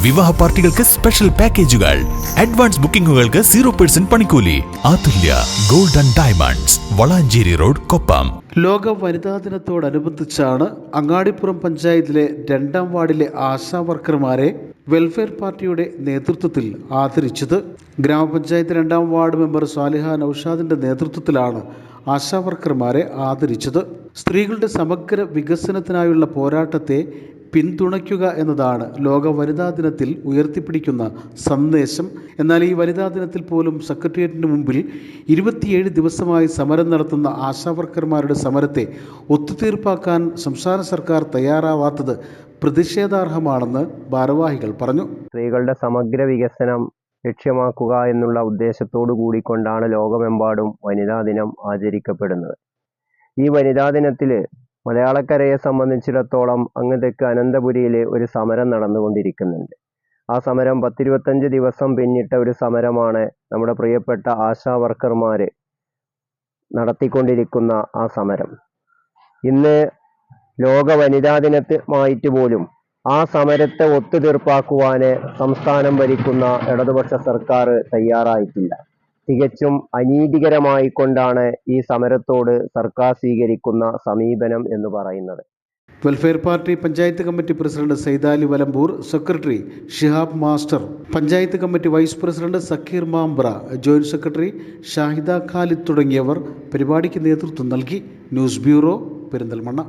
വിവാഹ പാർട്ടികൾക്ക് സ്പെഷ്യൽ പാക്കേജുകൾ, അഡ്വാൻസ് ബുക്കിംഗുകൾക്ക് 0% പണിക്കൂലി. Athulya gold and diamonds, Valanchery road, Koppam. ലോക വനിതാ ദിനത്തോടനുബന്ധിച്ചാണ് അങ്ങാടിപ്പുറം പഞ്ചായത്തിലെ 2ാം വാർഡിലെ ആശാ വർക്കർമാരെ വെൽഫെയർ പാർട്ടിയുടെ നേതൃത്വത്തിൽ ആദരിച്ചത്. ഗ്രാമപഞ്ചായത്ത് 2ാം വാർഡ് മെമ്പർ സാലിഹ നൌഷാദിന്റെ നേതൃത്വത്തിലാണ് ആശാ വർക്കർമാരെ ആദരിച്ചത്. സ്ത്രീകളുടെ സമഗ്ര വികസനത്തിനായുള്ള പോരാട്ടത്തെ പിന്തുണയ്ക്കുക എന്നതാണ് ലോക വനിതാ ദിനത്തിൽ ഉയർത്തിപ്പിടിക്കുന്ന സന്ദേശം. എന്നാൽ ഈ വനിതാ ദിനത്തിൽ പോലും സെക്രട്ടേറിയറ്റിന് മുമ്പിൽ 27 ദിവസമായി സമരം നടത്തുന്ന ആശാവർക്കർമാരുടെ സമരത്തെ ഒത്തുതീർപ്പാക്കാൻ സംസ്ഥാന സർക്കാർ തയ്യാറാവാത്തത് പ്രതിഷേധാർഹമാണെന്ന് ഭാരവാഹികൾ പറഞ്ഞു. സ്ത്രീകളുടെ സമഗ്ര വികസനം ലക്ഷ്യമാക്കുക എന്നുള്ള ഉദ്ദേശത്തോടു കൂടിക്കൊണ്ടാണ് ലോകമെമ്പാടും വനിതാ ദിനം ആചരിക്കപ്പെടുന്നത്. ഈ വനിതാ ദിനത്തിൽ മലയാളക്കരയെ സംബന്ധിച്ചിടത്തോളം അങ്ങ് തെക്ക് അനന്തപുരിയിൽ ഒരു സമരം നടന്നുകൊണ്ടിരിക്കുന്നുണ്ട്. ആ സമരം 10-25 ദിവസം പിന്നിട്ട ഒരു സമരമാണ് നമ്മുടെ പ്രിയപ്പെട്ട ആശാ വർക്കർമാർ നടത്തിക്കൊണ്ടിരിക്കുന്ന ആ സമരം. ഇന്ന് ലോക വനിതാ ദിനമായിട്ട് പോലും ആ സമരത്തെ ഒത്തുതീർപ്പാക്കുവാൻ സംസ്ഥാനം ഭരിക്കുന്ന ഇടതുപക്ഷ സർക്കാർ തയ്യാറായിട്ടില്ല. തികച്ചും അനീതികരമായിക്കൊണ്ടാണ് ഈ സമരത്തോട് സർക്കാർ സ്വീകരിക്കുന്ന സമീപനം എന്ന് പറയുന്നത്. Welfare party panchayat committee president Saidali Valambur, secretary Shihab master, panchayat committee vice president Zakir Mambra, joint secretary Shahida Khalid തുടങ്ങിയവർ പരിപാടിക്ക് നേതൃത്വം നൽകി. News bureau, Perinthalmanna.